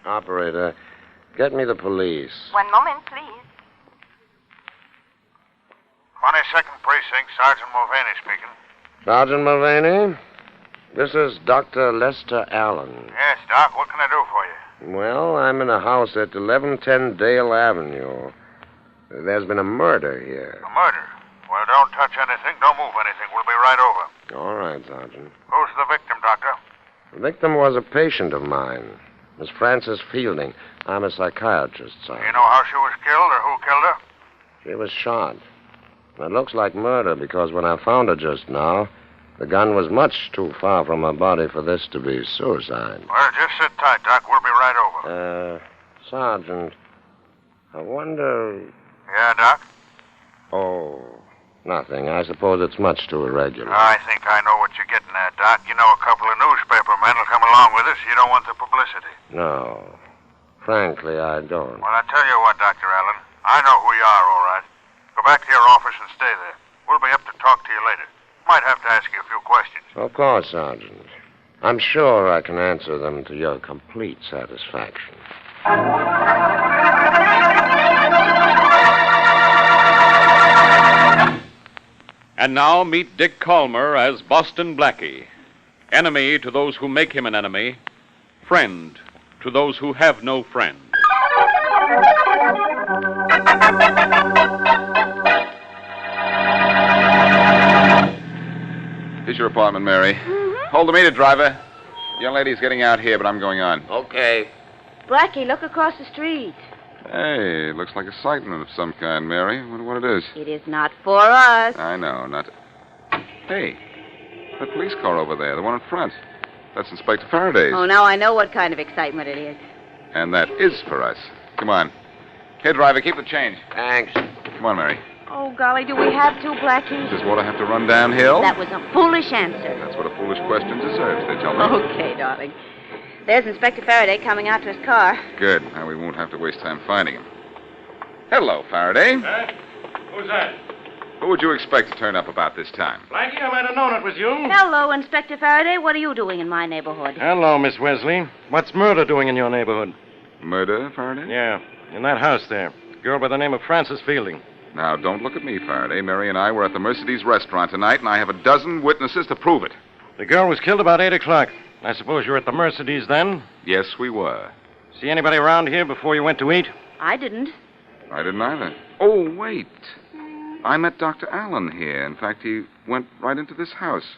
Operator, get me the police. 1 moment, please. 22nd Precinct, Sergeant Mulvaney speaking. Sergeant Mulvaney, this is Dr. Lester Allen. Yes, Doc, what can I do for you? Well, I'm in a house at 1110 Dale Avenue. There's been a murder here. A murder? Well, don't touch anything, don't move anything. We'll be right over. All right, Sergeant. Who's the victim, Doctor? The victim was a patient of mine, Miss Frances Fielding. I'm a psychiatrist, Do Sergeant. you know how she was killed or who killed her? She was shot. It looks like murder because when I found her just now, the gun was much too far from her body for this to be suicide. Well, just sit tight, Doc. We'll be right over. Sergeant, I wonder... Yeah, Doc? Oh, nothing. I suppose it's much too irregular. I think I know what you're getting at, Doc. You know a couple of newspaper men will come along with us. You don't want the publicity. No. Frankly, I don't. Well, I tell you what, Dr. Allen. I know who you are, all right. Go back to your office and stay there. We'll be up to talk to you later. Might have to ask you a few questions. Of course, Sergeant. I'm sure I can answer them to your complete satisfaction. And now meet Dick Calmer as Boston Blackie. Enemy to those who make him an enemy. Friend to those who have no friend. Here's your apartment, Mary. Hold the meter, driver. Young lady's getting out here, but I'm going on. Okay. Blackie, look across the street. Hey, looks like a sighting of some kind, Mary. I wonder what it is. It is not for us. I know, not... Hey, that police car over there, the one in front. That's Inspector Faraday's. Oh, now I know what kind of excitement it is. And that is for us. Come on. Here, driver, keep the change. Thanks. Come on, Mary. Oh, golly, do we have to, Blackie? Does water have to run downhill? That was a foolish answer. That's what a foolish question deserves, they tell me. Okay, darling. There's Inspector Faraday coming out to his car. Good. Now we won't have to waste time finding him. Hello, Faraday. Who's that? Who would you expect to turn up about this time? Blackie, I might have known it was you. Hello, Inspector Faraday. What are you doing in my neighborhood? Hello, Miss Wesley. What's murder doing in your neighborhood? Murder, Faraday? Yeah, in that house there. Girl by the name of Frances Fielding. Now, don't look at me, Faraday. Mary and I were at the Mercedes restaurant tonight, and I have a dozen witnesses to prove it. The girl was killed about 8 o'clock. I suppose you were at the Mercedes then? Yes, we were. See anybody around here before you went to eat? I didn't. I didn't either. Oh, wait. I met Dr. Allen here. In fact, he went right into this house.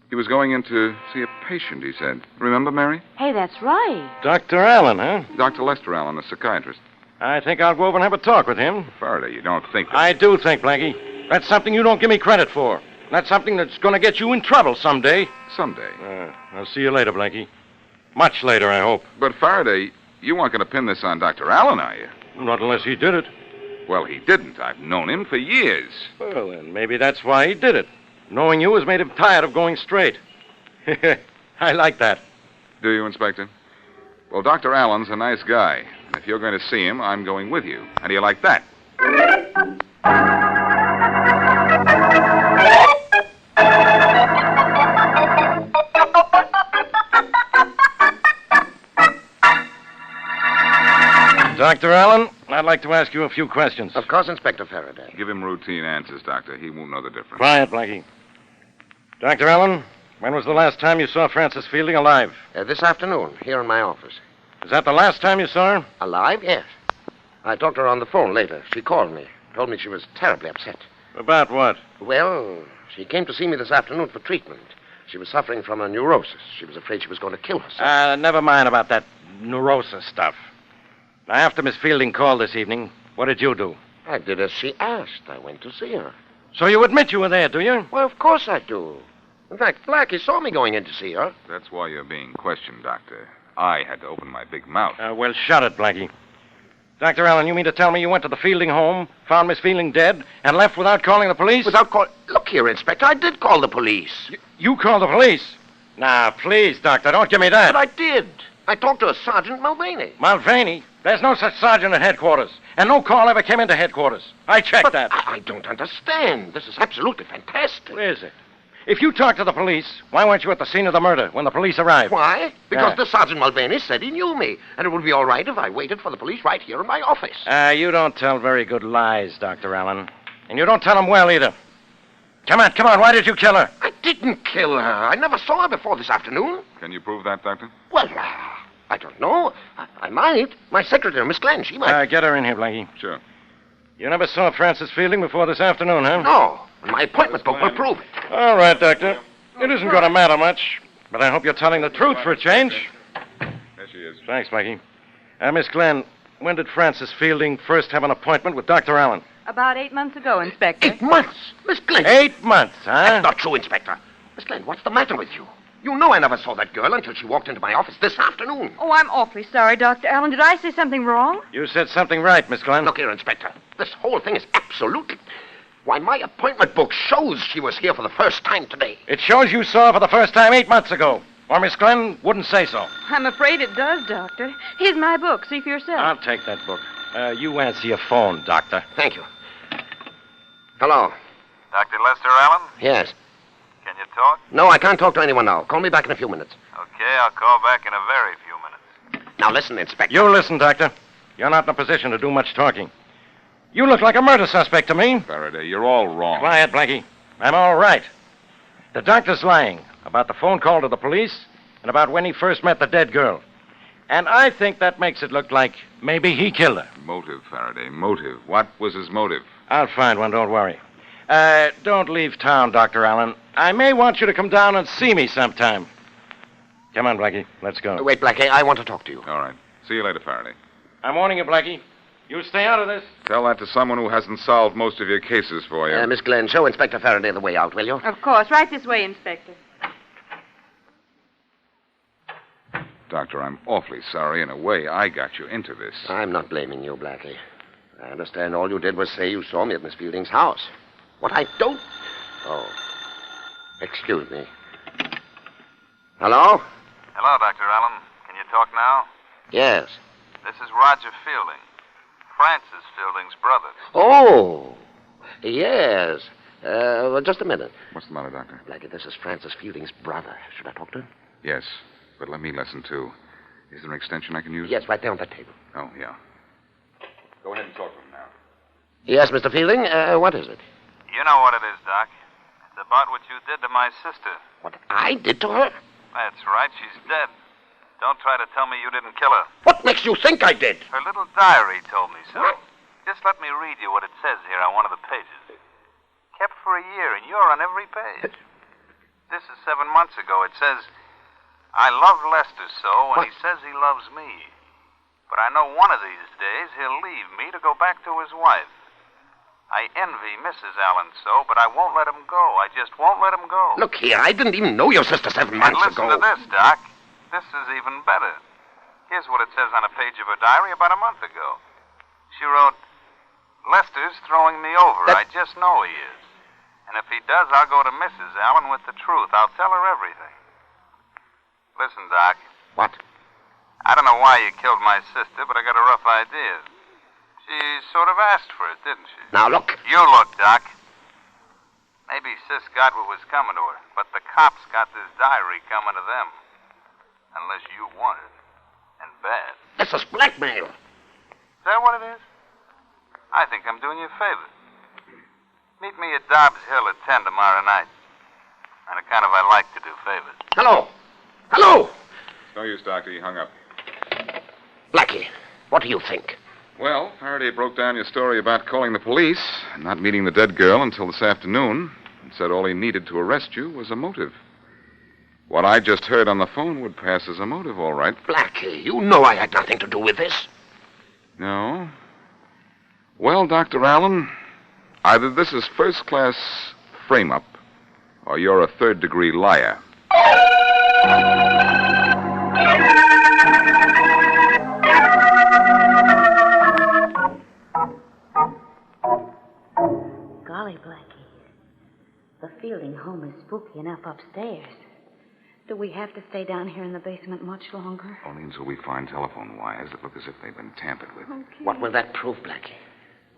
He was going in to see a patient, he said. Remember, Mary? Hey, that's right. Dr. Allen, huh? Dr. Lester Allen, a psychiatrist. I think I'll go over and have a talk with him. Faraday, you don't think that... I do think, Blackie. That's something you don't give me credit for. That's something that's going to get you in trouble someday. Someday. I'll see you later, Blackie. Much later, I hope. But, Faraday, you aren't going to pin this on Dr. Allen, are you? Not unless he did it. Well, he didn't. I've known him for years. Well, then maybe that's why he did it. Knowing you has made him tired of going straight. I like that. Do you, Inspector? Well, Dr. Allen's a nice guy. If you're going to see him, I'm going with you. How do you like that? Dr. Allen, I'd like to ask you a few questions. Of course, Inspector Faraday. Give him routine answers, Doctor. He won't know the difference. Quiet, Blackie. Dr. Allen, when was the last time you saw Frances Fielding alive? This afternoon, here in my office. Is that the last time you saw her? Alive? Yes. I talked to her on the phone later. She called me. Told me she was terribly upset. About what? Well, she came to see me this afternoon for treatment. She was suffering from a neurosis. She was afraid she was going to kill herself. Never mind about that neurosis stuff. Now, after Miss Fielding called this evening, what did you do? I did as she asked. I went to see her. So you admit you were there, do you? Well, of course I do. In fact, Blackie saw me going in to see her. That's why you're being questioned, Doctor. I had to open my big mouth. Well, shut it, Blackie. Dr. Allen, you mean to tell me you went to the Fielding home, found Miss Fielding dead, and left without calling the police? Without call... Look here, Inspector. I did call the police. You called the police? Now, please, Doctor, don't give me that. But I did. I talked to a Sergeant Mulvaney. Mulvaney? There's no such sergeant at headquarters. And no call ever came into headquarters. I checked that. I don't understand. This is absolutely fantastic. Is it? If you talked to the police, why weren't you at the scene of the murder when the police arrived? Why? Because Yeah. the Sergeant Mulvaney said he knew me, and it would be all right if I waited for the police right here in my office. You don't tell very good lies, Dr. Allen. And you don't tell them well, either. Come on. Why did you kill her? I didn't kill her. I never saw her before this afternoon. Can you prove that, Doctor? Well, I don't know. I might. My secretary, Miss Glenn, she might. Get her in here, Blackie. Sure. You never saw Frances Fielding before this afternoon, huh? No. And my appointment book will prove it. All right, Doctor. It isn't going to matter much, but I hope you're telling the truth for a change. There she is. Thanks, Blackie. Miss Glenn, when did Frances Fielding first have an appointment with Dr. Allen? About 8 months ago, Inspector. 8 months? Miss Glenn. 8 months, huh? That's not true, Inspector. Miss Glenn, what's the matter with you? You know I never saw that girl until she walked into my office this afternoon. Oh, I'm awfully sorry, Dr. Allen. Did I say something wrong? You said something right, Miss Glenn. Look here, Inspector. This whole thing is absolutely... Why, my appointment book shows she was here for the first time today. It shows you saw her for the first time 8 months ago. Or Miss Glenn wouldn't say so. I'm afraid it does, Doctor. Here's my book. See for yourself. I'll take that book. You answer your phone, Doctor. Thank you. Hello. Dr. Lester Allen? Yes. Can you talk? No, I can't talk to anyone now. Call me back in a few minutes. Okay, I'll call back in a very few minutes. Now listen, Inspector. You listen, Doctor. You're not in a position to do much talking. You look like a murder suspect to me. Faraday, you're all wrong. Quiet, Blackie. I'm all right. The doctor's lying about the phone call to the police and about when he first met the dead girl. And I think that makes it look like maybe he killed her. Motive, Faraday, motive. What was his motive? I'll find one, don't worry. Don't leave town, Dr. Allen. I may want you to come down and see me sometime. Come on, Blackie. Let's go. Wait, Blackie, I want to talk to you. All right. See you later, Faraday. I'm warning you, Blackie. You stay out of this. Tell that to someone who hasn't solved most of your cases for you. Miss Glenn, show Inspector Faraday the way out, will you? Of course. Right this way, Inspector. Doctor, I'm awfully sorry. In a way, I got you into this. I'm not blaming you, Blackie. I understand all you did was say you saw me at Miss Fielding's house. What I don't... Oh. Excuse me. Hello? Hello, Dr. Allen. Can you talk now? Yes. This is Roger Fielding, Francis Fielding's brother. Oh. Yes. Well, just a minute. What's the matter, Doctor? Blackie, this is Francis Fielding's brother. Should I talk to him? Yes, but let me listen, too. Is there an extension I can use? Yes, right there on that table. Oh, yeah. Go ahead and talk to him now. Yes, Mr. Fielding. What is it? You know what it is, Doc. It's about what you did to my sister. What I did to her? That's right, she's dead. Don't try to tell me you didn't kill her. What makes you think I did? Her little diary told me so. What? Just let me read you what it says here on one of the pages. Kept for a year, and you're on every page. This is 7 months ago. It says, I love Lester so, and he says he loves me. But I know one of these days he'll leave me to go back to his wife. I envy Mrs. Allen so, but I won't let him go. I just won't let him go. Look here, I didn't even know your sister 7 months And listen ago. to this, Doc. This is even better. Here's what it says on a page of her diary about a month ago. She wrote, Lester's throwing me over. I just know he is. And if he does, I'll go to Mrs. Allen with the truth. I'll tell her everything. Listen, Doc. What? I don't know why you killed my sister, but I got a rough idea. She sort of asked for it, didn't she? Now, look. You look, Doc. Maybe Sis got what was coming to her, but the cops got this diary coming to them. Unless you want it. And bad. This is blackmail. Is that what it is? I think I'm doing you a favor. Meet me at Dobbs Hill at 10 tomorrow night. And kind of I like to do favors. Hello. Hello. No use, Doctor. He hung up. Blackie, what do you think? Well, Faraday broke down your story about calling the police and not meeting the dead girl until this afternoon and said all he needed to arrest you was a motive. What I just heard on the phone would pass as a motive, all right. Blackie, you know I had nothing to do with this. No? Well, Dr. Allen, either this is first-class frame-up or you're a third-degree liar. Golly, Blackie. The Fielding home is spooky enough upstairs. Do we have to stay down here in the basement much longer? Only until we find telephone wires that look as if they've been tampered with. Okay. What will that prove, Blackie?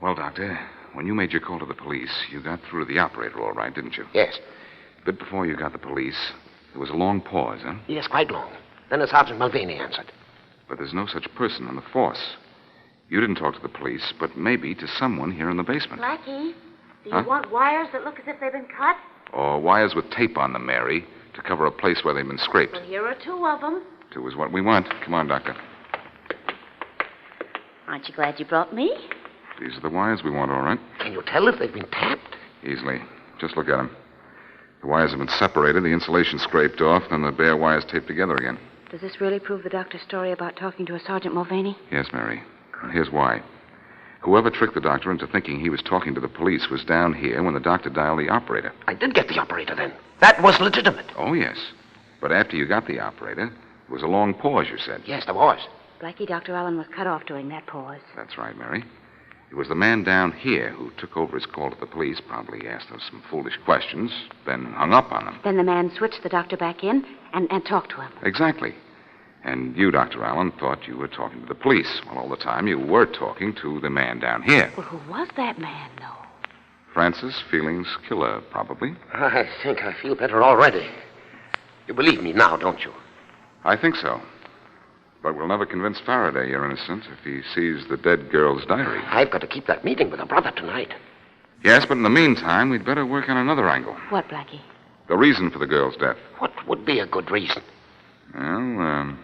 Well, Doctor, when you made your call to the police, you got through to the operator all right, didn't you? Yes. bit before you got the police, there was a long pause, huh? Yes, quite long. Then a Sergeant Mulvaney answered. But there's no such person on the force. You didn't talk to the police, but maybe to someone here in the basement. Blackie, do you Huh? want wires that look as if they've been cut? Or wires with tape on them, Mary, to cover a place where they've been scraped. Well, here are 2 of them. 2 is what we want. Come on, Doctor. Aren't you glad you brought me? These are the wires we want, all right? Can you tell if they've been tapped? Easily. Just look at them. The wires have been separated, the insulation scraped off, then the bare wires taped together again. Does this really prove the doctor's story about talking to a Sergeant Mulvaney? Yes, Mary. Here's why. Whoever tricked the doctor into thinking he was talking to the police was down here when the doctor dialed the operator. I did get the operator then. That was legitimate. Oh, yes. But after you got the operator, there was a long pause, you said. Yes, there was. Blackie, Dr. Allen was cut off during that pause. That's right, Mary. It was the man down here who took over his call to the police, probably asked them some foolish questions, then hung up on them. Then the man switched the doctor back in and talked to him. Exactly. And you, Dr. Allen, thought you were talking to the police, while all the time you were talking to the man down here. Well, who was that man, though? Francis Feeling's killer, probably. I think I feel better already. You believe me now, don't you? I think so. But we'll never convince Faraday you're innocent if he sees the dead girl's diary. I've got to keep that meeting with her brother tonight. Yes, but in the meantime, we'd better work on another angle. What, Blackie? The reason for the girl's death. What would be a good reason? Well,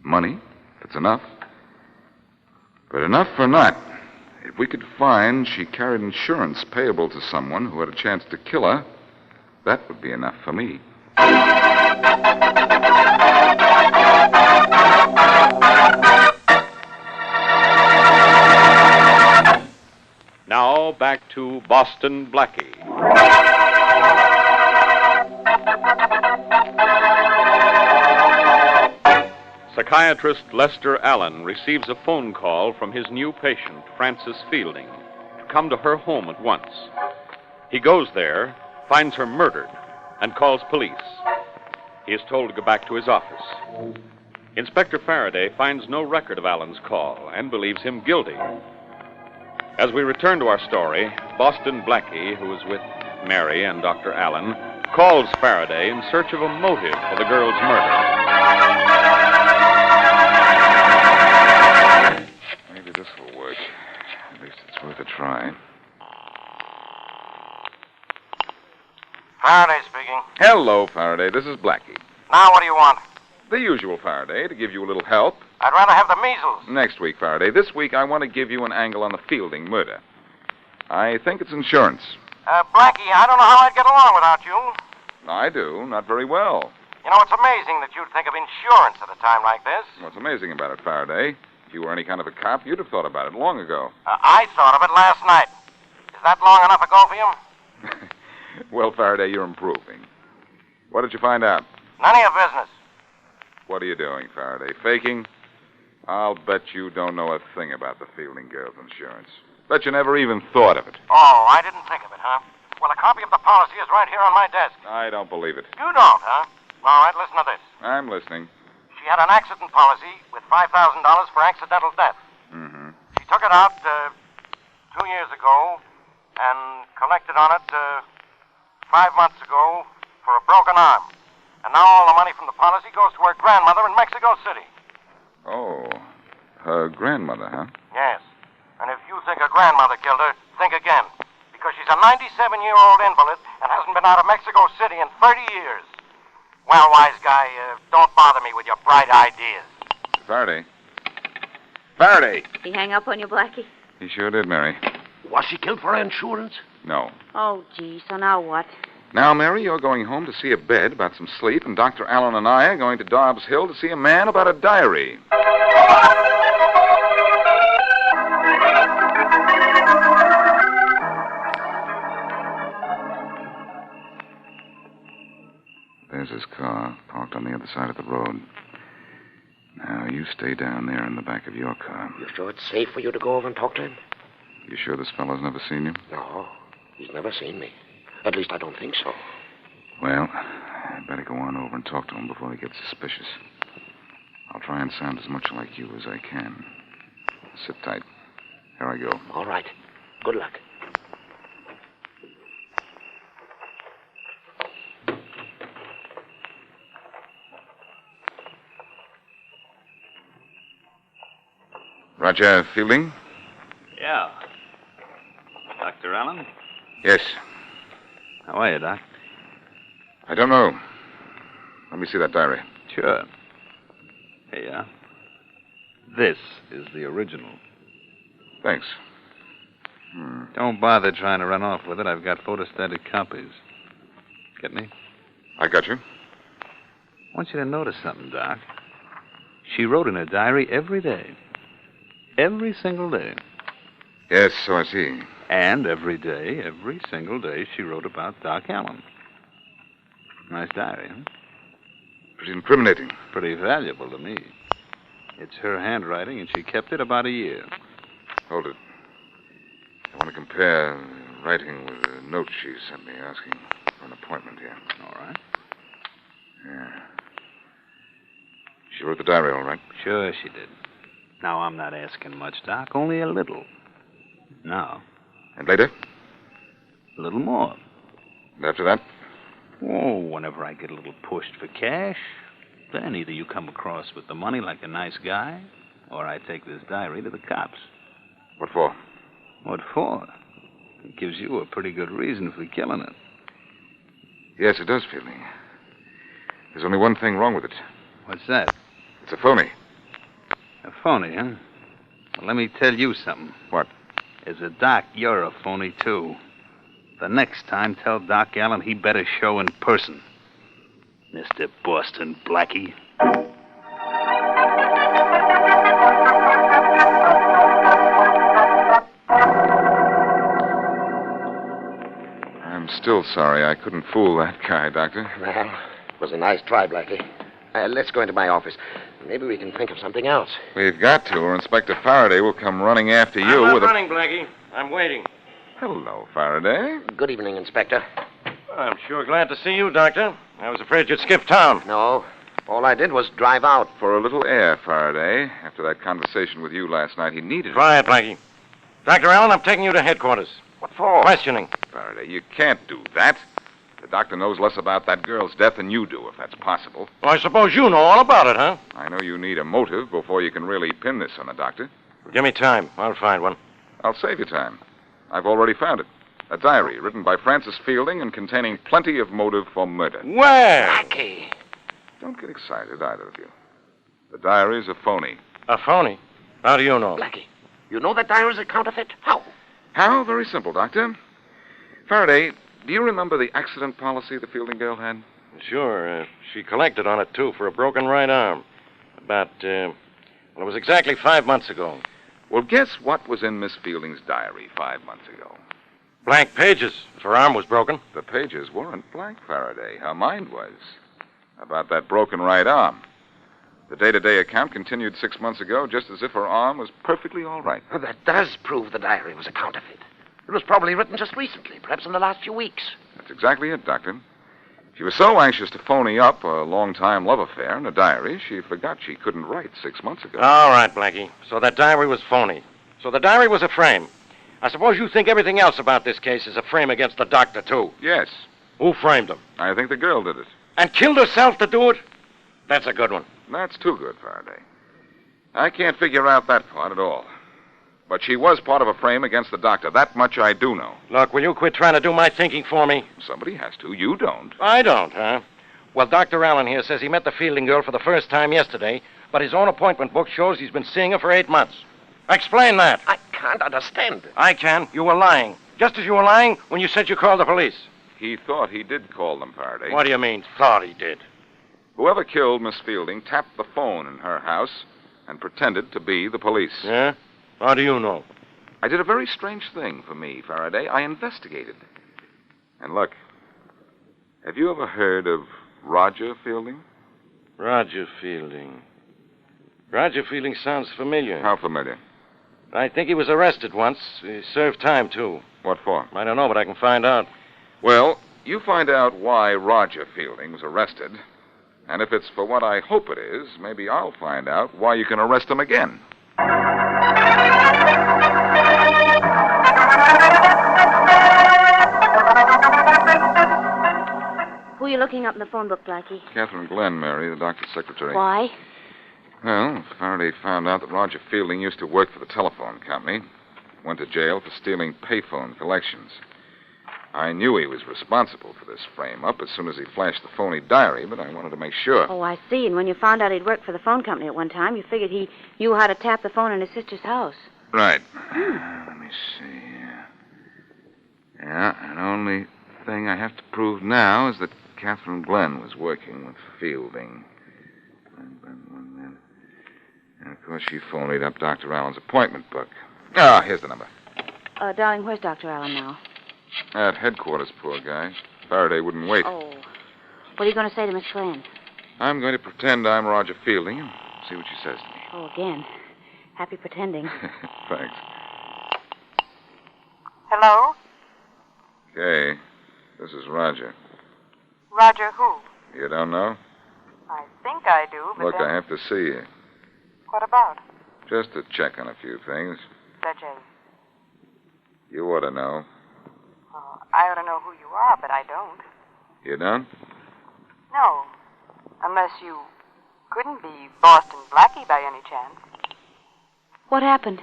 money, if it's enough. But enough or not, if we could find she carried insurance payable to someone who had a chance to kill her, that would be enough for me. Now back to Boston Blackie. Psychiatrist Lester Allen receives a phone call from his new patient, Frances Fielding, to come to her home at once. He goes there, finds her murdered, and calls police. He is told to go back to his office. Inspector Faraday finds no record of Allen's call and believes him guilty. As we return to our story, Boston Blackie, who is with Mary and Dr. Allen, calls Faraday in search of a motive for the girl's murder. Maybe this will work. At least it's worth a try. Faraday speaking. Hello, Faraday. This is Blackie. Now what do you want? The usual, Faraday, to give you a little help. I'd rather have the measles. Next week, Faraday. This week, I want to give you an angle on the Fielding murder. I think it's insurance. Blackie, I don't know how I'd get along without you. I do. Not very well. You know, it's amazing that you'd think of insurance at a time like this. What's amazing about it, Faraday? If you were any kind of a cop, you'd have thought about it long ago. I thought of it last night. Is that long enough ago for you? Well, Faraday, you're improving. What did you find out? None of your business. What are you doing, Faraday? Faking? I'll bet you don't know a thing about the Fielding girl's insurance. Bet you never even thought of it. Oh, I didn't think of it, huh? Well, a copy of the policy is right here on my desk. I don't believe it. You don't, huh? All right, listen to this. I'm listening. She had an accident policy with $5,000 for accidental death. Mm-hmm. She took it out 2 years ago and collected on it 5 months ago for a broken arm. And now all the money from the policy goes to her grandmother in Mexico City. Oh, her grandmother, huh? Yes. And if you think her grandmother killed her, think again. Because she's a 97-year-old invalid and hasn't been out of Mexico City in 30 years. Well, wise guy, don't bother me with your bright ideas. Faraday. Faraday! Did he hang up on you, Blackie? He sure did, Mary. Was she killed for her insurance? No. Oh, gee, so now what? Now, Mary, you're going home to see a bed about some sleep, and Dr. Allen and I are going to Dobbs Hill to see a man about a diary. There's his car, parked on the other side of the road. Now, you stay down there in the back of your car. You sure it's safe for you to go over and talk to him? You sure this fellow's never seen you? No, he's never seen me. At least I don't think so. Well, I'd better go on over and talk to him before he gets suspicious. I'll try and sound as much like you as I can. Sit tight. Here I go. All right. Good luck. Roger Fielding? Yeah. Dr. Allen? Yes. How are you, Doc? I don't know. Let me see that diary. Sure. Here you are. This is the original. Thanks. Don't bother trying to run off with it. I've got photostatic copies. Get me? I got you. I want you to notice something, Doc. She wrote in her diary every day. Every single day. Yes, so I see. And every day, every single day, she wrote about Doc Allen. Nice diary, huh? Pretty incriminating. Pretty valuable to me. It's her handwriting, and she kept it about a year. Hold it. I want to compare the writing with the note she sent me asking for an appointment here. All right. Yeah. She wrote the diary, all right. Sure she did. Now, I'm not asking much, Doc, only a little. Now, And later? a little more. And after that? Oh, whenever I get a little pushed for cash, then either you come across with the money like a nice guy, or I take this diary to the cops. What for? What for? It gives you a pretty good reason for killing it. Yes, it does, Fielding. There's only one thing wrong with it. What's that? It's a phony. A phony, huh? Well, let me tell you something. What? As a doc, you're a phony, too. The next time, tell Doc Allen he better show in person. Mr. Boston Blackie. I'm still sorry I couldn't fool that guy, Doctor. Well, it was a nice try, Blackie. Let's go into my office. Maybe we can think of something else. We've got to, or Inspector Faraday will come running after you I'm not with running, Blackie. I'm waiting. Hello, Faraday. Good evening, Inspector. I'm sure glad to see you, Doctor. I was afraid you'd skip town. No, all I did was drive out. For a little air, Faraday. After that conversation with you last night, he needed it. Try it, Blackie. Dr. Allen, I'm taking you to headquarters. What for? Questioning. Faraday, you can't do that. The doctor knows less about that girl's death than you do, if that's possible. Well, I suppose you know all about it, huh? I know you need a motive before you can really pin this on the doctor. Give me time. I'll find one. I'll save you time. I've already found it. A diary written by Francis Fielding and containing plenty of motive for murder. Where? Blackie. Don't get excited, either of you. The diary's a phony. A phony? How do you know? Blackie, you know that diary's a counterfeit? How? How? Very simple, Doctor. Faraday, do you remember the accident policy the Fielding girl had? Sure. She collected on it, too, for a broken right arm. About, it was exactly 5 months ago. Well, guess what was in Miss Fielding's diary 5 months ago? Blank pages, if her arm was broken. The pages weren't blank, Faraday. Her mind was. About that broken right arm. The day-to-day account continued 6 months ago, just as if her arm was perfectly all right. Well, that does prove the diary was a counterfeit. It was probably written just recently, perhaps in the last few weeks. That's exactly it, Doctor. She was so anxious to phony up a long-time love affair in a diary, she forgot she couldn't write 6 months ago. All right, Blackie. So that diary was phony. So the diary was a frame. I suppose you think everything else about this case is a frame against the doctor, too. Yes. Who framed him? I think the girl did it. And killed herself to do it? That's a good one. That's too good, Faraday. I can't figure out that part at all. But she was part of a frame against the doctor. That much I do know. Look, will you quit trying to do my thinking for me? Somebody has to. You don't. I don't, huh? Well, Dr. Allen here says he met the Fielding girl for the first time yesterday, but his own appointment book shows he's been seeing her for 8 months. Explain that. I can't understand. I can. You were lying. Just as you were lying when you said you called the police. He thought he did call them, Faraday. What do you mean, thought he did? Whoever killed Miss Fielding tapped the phone in her house and pretended to be the police. Yeah? How do you know? I did a very strange thing for me, Faraday. I investigated. And look, have you ever heard of Roger Fielding? Roger Fielding. Roger Fielding sounds familiar. How familiar? I think he was arrested once. He served time, too. What for? I don't know, but I can find out. Well, you find out why Roger Fielding was arrested. And if it's for what I hope it is, maybe I'll find out why you can arrest him again. Who are you looking up in the phone book, Blackie? Catherine Glenn, Mary, the doctor's secretary. Why? Well, Faraday found out that Roger Fielding used to work for the telephone company. Went to jail for stealing payphone collections. I knew he was responsible for this frame-up as soon as he flashed the phony diary, but I wanted to make sure. Oh, I see. And when you found out he'd worked for the phone company at one time, you figured he knew how to tap the phone in his sister's house. Right. Let me see. Yeah, and only thing I have to prove now is that Catherine Glenn was working with Fielding. And, of course, she phoned up Dr. Allen's appointment book. Ah, here's the number. Darling, where's Dr. Allen now? At headquarters, poor guy. Faraday wouldn't wait. Oh. What are you going to say to Miss Glenn? I'm going to pretend I'm Roger Fielding and see what she says to me. Oh, again. Happy pretending. Thanks. Hello? Okay, this is Roger. Roger who? You don't know? I think I do, but Look, then... I have to see you. What about? Just to check on a few things. Such as... You ought to know. Oh, I ought to know who you are, but I don't. You don't? No. Unless you couldn't be Boston Blackie by any chance. What happened?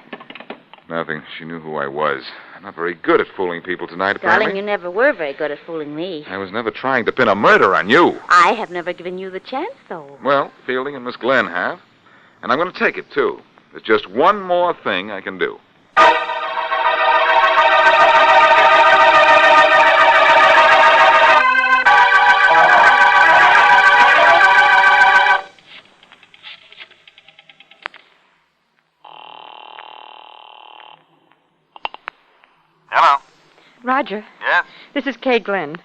Nothing. She knew who I was. I'm not very good at fooling people tonight, Darling, apparently. you never were very good at fooling me. I was never trying to pin a murder on you. I have never given you the chance, though. Well, Fielding and Miss Glenn have. And I'm going to take it, too. There's just one more thing I can do. Hello? Roger, Yes? this is Kay Glenn.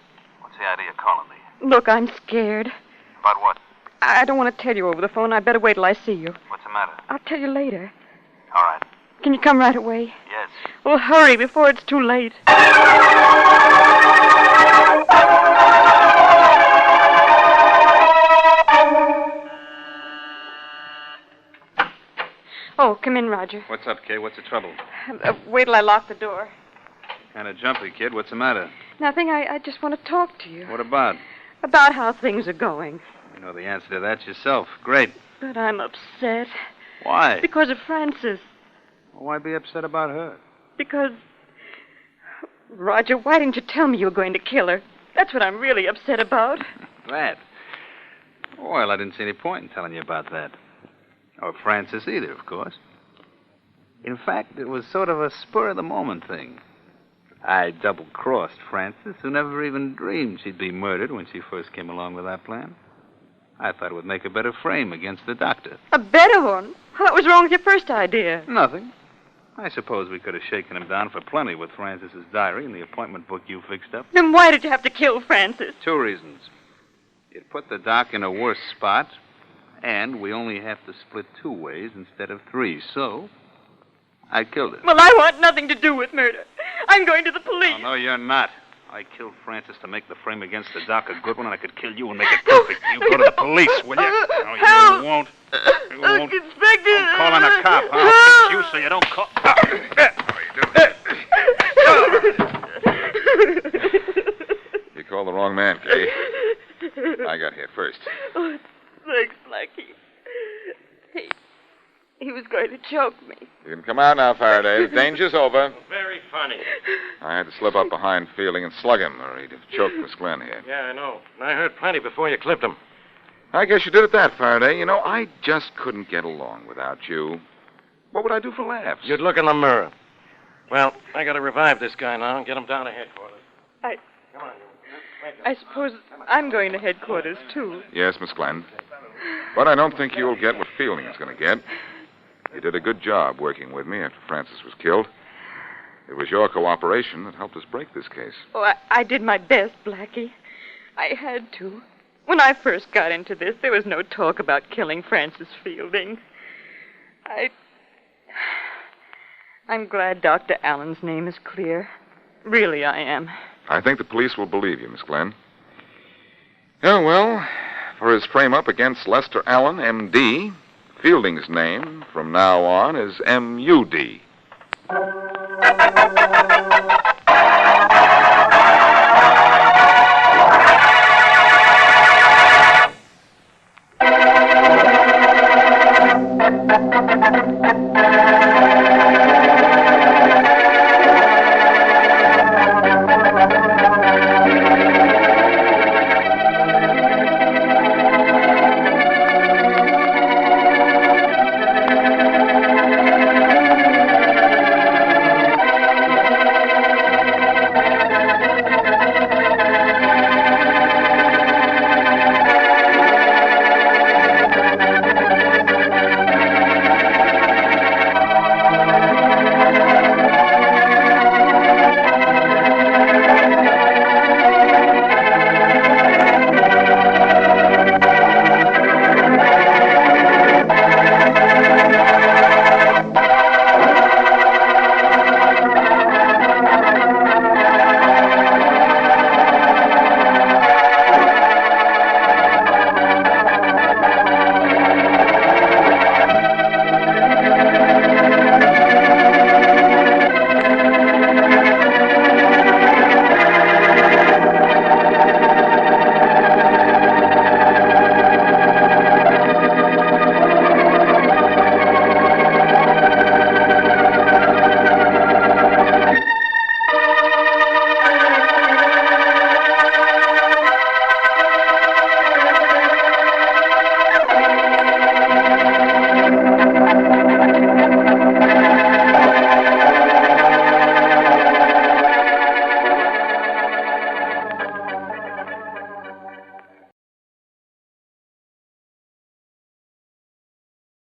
What's the idea of calling me? Look, I'm scared. About what? I don't want to tell you over the phone. I better wait till I see you. What's the matter? I'll tell you later. All right. Can you come right away? Yes. Well, hurry before it's too late. Oh, come in, Roger. What's up, Kay? What's the trouble? Wait till I lock the door. Kind of jumpy, kid. What's the matter? Nothing. I just want to talk to you. What about? About how things are going. You know the answer to that yourself. Great. But I'm upset. Why? Because of Frances. Why be upset about her? Because... Roger, why didn't you tell me you were going to kill her? That's what I'm really upset about. That? Well, I didn't see any point in telling you about that. Or Francis either, of course. In fact, it was sort of a spur-of-the-moment thing. I double-crossed Francis, who never even dreamed she'd be murdered when she first came along with that plan. I thought it would make a better frame against the doctor. A better one? What was wrong with your first idea? Nothing. I suppose we could have shaken him down for plenty with Francis's diary and the appointment book you fixed up. Then why did you have to kill Francis? 2 reasons. You'd put the doc in a worse spot, and we only have to split 2 ways instead of 3, so I killed her. Well, I want nothing to do with murder. I'm going to the police. Oh, no, you're not. I killed Francis to make the frame against the doc a good one, and I could kill you and make it perfect. You go to the police, will you? No, you won't. You won't. Inspector! I'm calling a cop. I'll fix you so you don't call... You called the wrong man, Kay. I got here first. Oh, thanks, Blackie. He was going to choke me. You can come out now, Faraday. The danger's over. Very funny. I had to slip up behind Fielding and slug him, or he'd have choked Miss Glenn here. Yeah, I know. I heard plenty before you clipped him. I guess you did it that, Faraday. You know, I just couldn't get along without you. What would I do for laughs? You'd look in the mirror. Well, I got to revive this guy now and get him down to headquarters. Come on. I suppose I'm going to headquarters, too. Yes, Miss Glenn. But I don't think you'll get what Fielding is going to get. You did a good job working with me after Francis was killed. It was your cooperation that helped us break this case. Oh, I did my best, Blackie. I had to. When I first got into this, there was no talk about killing Francis Fielding. I'm glad Dr. Allen's name is clear. Really, I am. I think the police will believe you, Miss Glenn. Oh, well, for his frame-up against Lester Allen, M.D., Fielding's name from now on is M.U.D. Blackie.